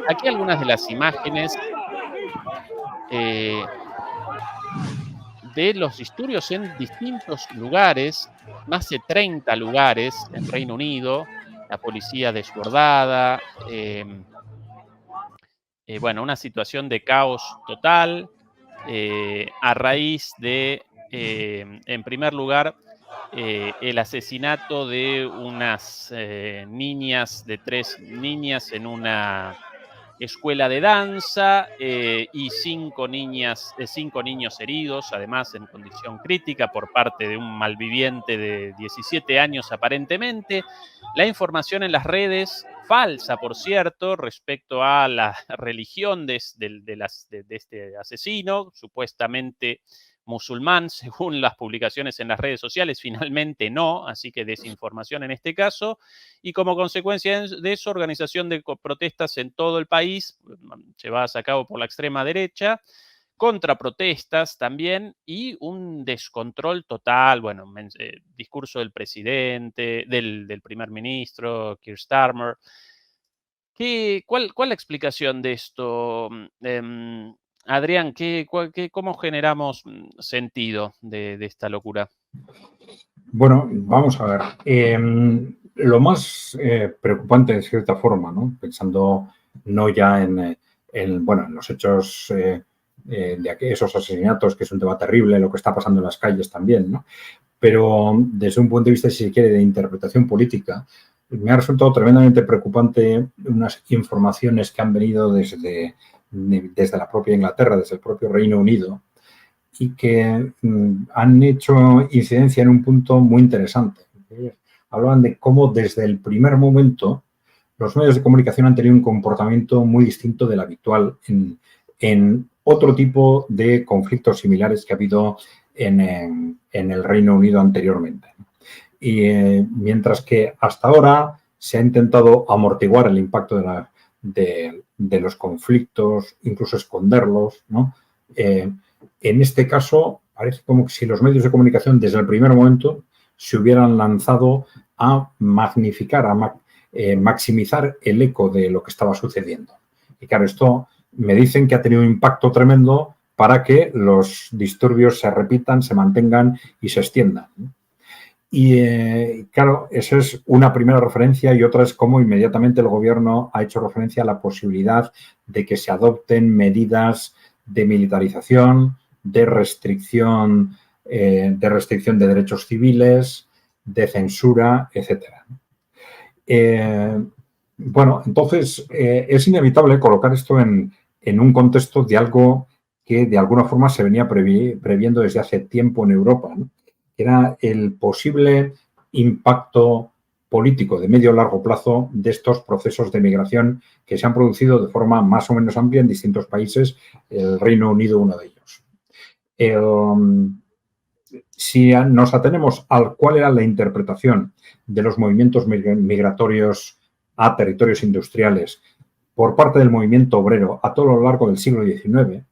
Aquí algunas de las imágenes eh, de los disturbios en distintos lugares, más de 30 lugares en Reino Unido, la policía desbordada, bueno, una situación de caos total, a raíz de, en primer lugar, el asesinato de unas niñas, de 3 niñas en una escuela de danza, y 5 niños heridos, además en condición crítica por parte de un malviviente de 17 años aparentemente. La información en las redes, falsa por cierto, respecto a la religión de este asesino, supuestamente musulmán, según las publicaciones en las redes sociales, finalmente no, así que desinformación en este caso. Y como consecuencia de eso, organización de protestas en todo el país, llevadas a cabo por la extrema derecha, contraprotestas también y un descontrol total, bueno, discurso del presidente, del primer ministro, Keir Starmer. ¿Cuál la explicación de esto, Adrián? ¿Cómo generamos sentido de esta locura? Bueno, vamos a ver. Lo más preocupante, de cierta forma, ¿no? Pensando no ya en los hechos de esos asesinatos, que es un tema terrible, lo que está pasando en las calles también, ¿no? Pero desde un punto de vista, si se quiere, de interpretación política, me ha resultado tremendamente preocupante unas informaciones que han venido desde la propia Inglaterra, desde el propio Reino Unido, y que han hecho incidencia en un punto muy interesante. Hablaban de cómo desde el primer momento los medios de comunicación han tenido un comportamiento muy distinto del habitual en otro tipo de conflictos similares que ha habido en el Reino Unido anteriormente. Y mientras que hasta ahora se ha intentado amortiguar el impacto de los conflictos, incluso esconderlos, ¿no? En este caso, parece como si los medios de comunicación desde el primer momento se hubieran lanzado a magnificar, a maximizar el eco de lo que estaba sucediendo. Y claro, esto me dicen que ha tenido un impacto tremendo para que los disturbios se repitan, se mantengan y se extiendan. Y claro, esa es una primera referencia, y otra es cómo inmediatamente el gobierno ha hecho referencia a la posibilidad de que se adopten medidas de militarización, de restricción de derechos civiles, de censura, etcétera. Bueno, entonces es inevitable colocar esto en un contexto de algo que de alguna forma se venía previendo desde hace tiempo en Europa, ¿no? Que era el posible impacto político de medio o largo plazo de estos procesos de migración que se han producido de forma más o menos amplia en distintos países, el Reino Unido uno de ellos. Si nos atenemos a cuál era la interpretación de los movimientos migratorios a territorios industriales por parte del movimiento obrero a todo lo largo del siglo XIX,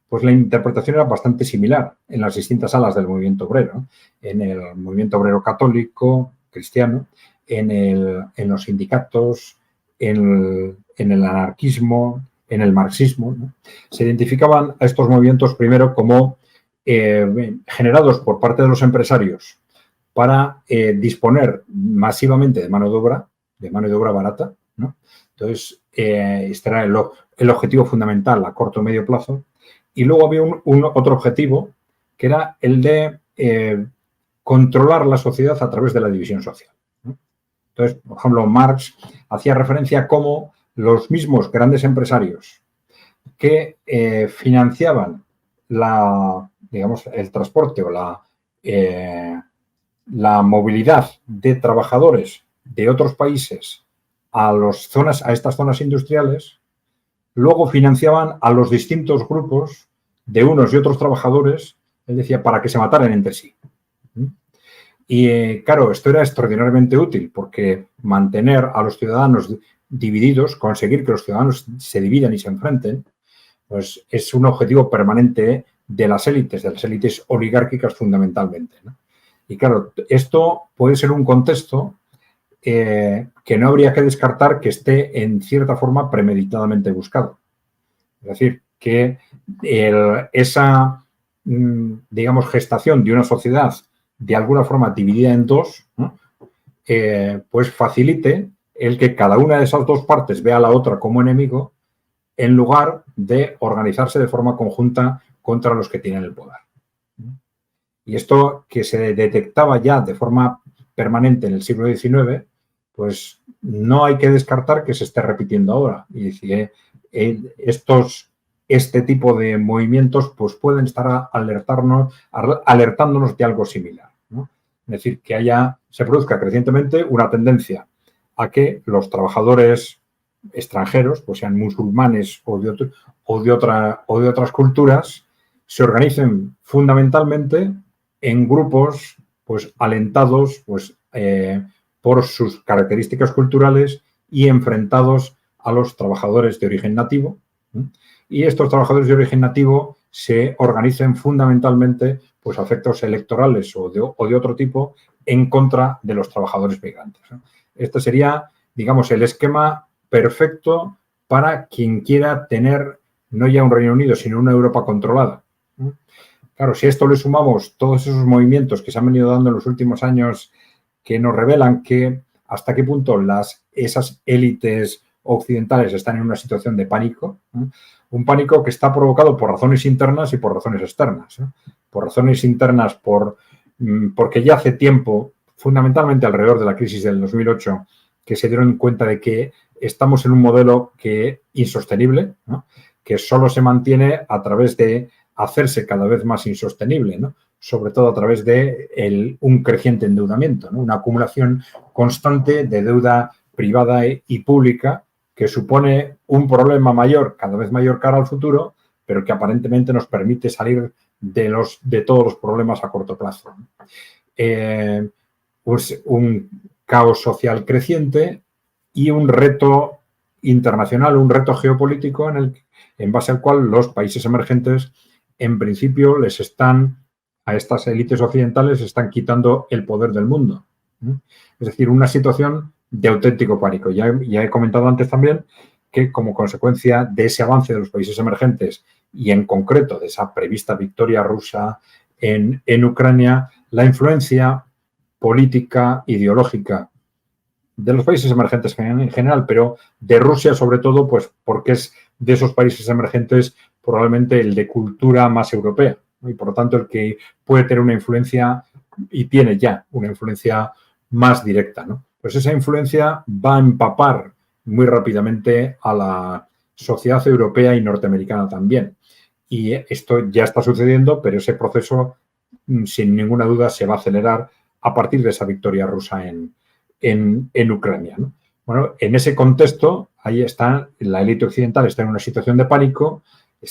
pues la interpretación era bastante similar en las distintas alas del movimiento obrero, ¿no? En el movimiento obrero católico, cristiano, en los sindicatos, en el anarquismo, en el marxismo, ¿no? Se identificaban a estos movimientos primero como generados por parte de los empresarios para disponer masivamente de mano de obra barata, ¿no? Entonces, este era el objetivo fundamental a corto o medio plazo. Y luego había otro objetivo, que era el de controlar la sociedad a través de la división social, ¿no? Entonces, por ejemplo, Marx hacía referencia a cómo los mismos grandes empresarios que financiaban el transporte o la movilidad de trabajadores de otros países a estas zonas industriales, luego financiaban a los distintos grupos de unos y otros trabajadores, él decía, para que se mataran entre sí. Y claro, esto era extraordinariamente útil porque mantener a los ciudadanos divididos, conseguir que los ciudadanos se dividan y se enfrenten, pues es un objetivo permanente de las élites oligárquicas fundamentalmente, ¿no? Y claro, esto puede ser un contexto que no habría que descartar que esté en cierta forma premeditadamente buscado. Es decir, que esa, digamos, gestación de una sociedad de alguna forma dividida en dos, ¿no? Pues facilite el que cada una de esas dos partes vea a la otra como enemigo en lugar de organizarse de forma conjunta contra los que tienen el poder. Y esto que se detectaba ya de forma permanente en el siglo XIX, pues no hay que descartar que se esté repitiendo ahora. Y decir, este tipo de movimientos pues pueden estar alertándonos de algo similar, ¿no? Es decir, que se produzca crecientemente una tendencia a que los trabajadores extranjeros, pues sean musulmanes o de otras culturas, se organicen fundamentalmente en grupos pues alentados pues, por sus características culturales y enfrentados a los trabajadores de origen nativo. Y estos trabajadores de origen nativo se organicen fundamentalmente pues, a efectos electorales o de otro tipo en contra de los trabajadores migrantes. Este sería, digamos, el esquema perfecto para quien quiera tener no ya un Reino Unido, sino una Europa controlada. Claro, si a esto le sumamos todos esos movimientos que se han venido dando en los últimos años que nos revelan que hasta qué punto esas élites occidentales están en una situación de pánico, ¿no? Un pánico que está provocado por razones internas y por razones externas. Por razones internas, porque ya hace tiempo, fundamentalmente alrededor de la crisis del 2008, que se dieron cuenta de que estamos en un modelo insostenible, ¿no? Que solo se mantiene a través de hacerse cada vez más insostenible, ¿no? Sobre todo a través de un creciente endeudamiento, ¿no? Una acumulación constante de deuda privada y pública que supone un problema mayor, cada vez mayor cara al futuro, pero que aparentemente nos permite salir de todos los problemas a corto plazo. Pues un caos social creciente y un reto internacional, un reto geopolítico en base al cual los países emergentes en principio a estas élites occidentales están quitando el poder del mundo. Es decir, una situación de auténtico pánico. Ya he comentado antes también que como consecuencia de ese avance de los países emergentes y en concreto de esa prevista victoria rusa en Ucrania, la influencia política, ideológica de los países emergentes en general, pero de Rusia sobre todo, pues porque es de esos países emergentes probablemente el de cultura más europea, ¿no? Y por lo tanto el que puede tener una influencia y tiene ya una influencia más directa, ¿no? Pues esa influencia va a empapar muy rápidamente a la sociedad europea y norteamericana también. Y esto ya está sucediendo, pero ese proceso, sin ninguna duda, se va a acelerar a partir de esa victoria rusa en Ucrania, ¿no? Bueno, en ese contexto, ahí está, la élite occidental está en una situación de pánico,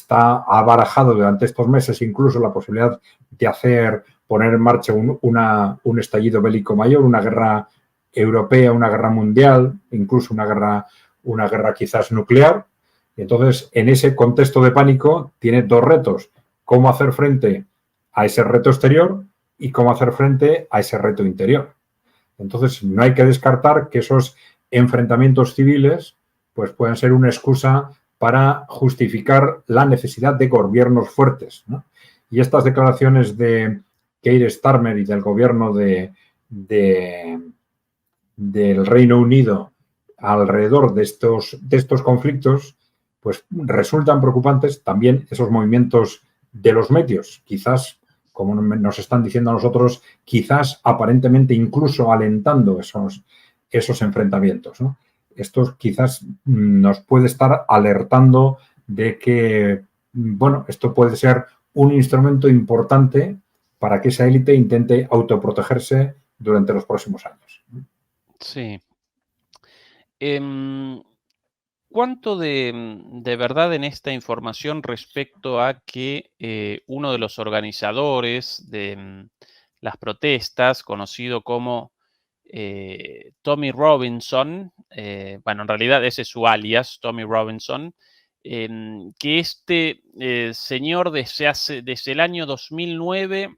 ha barajado durante estos meses incluso la posibilidad de poner en marcha un estallido bélico mayor, una guerra europea, una guerra mundial, incluso una guerra quizás nuclear. Y entonces, en ese contexto de pánico, tiene dos retos: cómo hacer frente a ese reto exterior y cómo hacer frente a ese reto interior. Entonces, no hay que descartar que esos enfrentamientos civiles pues pueden ser una excusa para justificar la necesidad de gobiernos fuertes, ¿no? Y estas declaraciones de Keir Starmer y del gobierno del Reino Unido alrededor de estos conflictos, pues resultan preocupantes. También esos movimientos de los medios, quizás, como nos están diciendo a nosotros, quizás aparentemente incluso alentando esos enfrentamientos, ¿no? Esto quizás nos puede estar alertando de que, bueno, esto puede ser un instrumento importante para que esa élite intente autoprotegerse durante los próximos años. Sí. ¿Cuánto de verdad en esta información respecto a que uno de los organizadores de las protestas, conocido como Tommy Robinson, bueno, en realidad ese es su alias, Tommy Robinson, que este señor desde el año 2009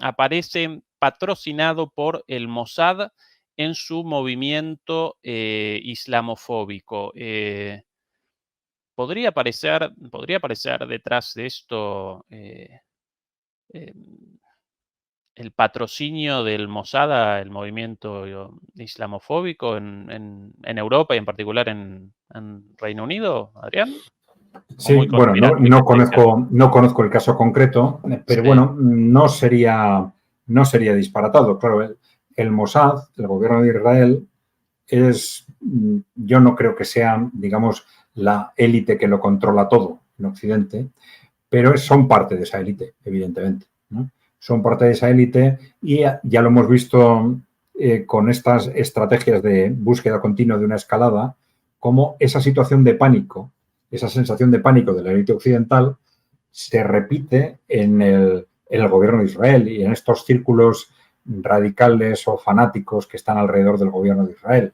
aparece patrocinado por el Mossad en su movimiento islamofóbico. ¿Podría aparecer detrás de esto em, el patrocinio del Mossad al movimiento islamofóbico en Europa y en particular en Reino Unido, Adrián? ¿O Sí, muy bueno, conspiranoico estoy diciendo? no conozco el caso concreto, pero Sí, bueno, no sería disparatado. Claro, el Mossad, el gobierno de Israel, yo no creo que sea, digamos, la élite que lo controla todo en Occidente, pero son parte de esa élite, evidentemente, ¿no? Son parte de esa élite y ya lo hemos visto con estas estrategias de búsqueda continua de una escalada, como esa situación de pánico, esa sensación de pánico de la élite occidental se repite en el gobierno de Israel y en estos círculos radicales o fanáticos que están alrededor del gobierno de Israel.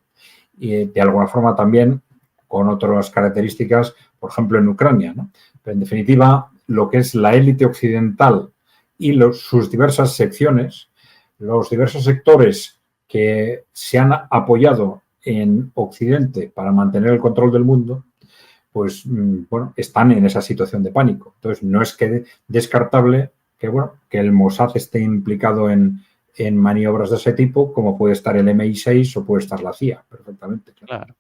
Y de alguna forma también con otras características, por ejemplo, en Ucrania, ¿no? Pero en definitiva, lo que es la élite occidental y sus diversas secciones, los diversos sectores que se han apoyado en Occidente para mantener el control del mundo, pues bueno, están en esa situación de pánico. Entonces, no es que descartable que, bueno, que el Mossad esté implicado en maniobras de ese tipo, como puede estar el MI6 o puede estar la CIA, perfectamente. claro.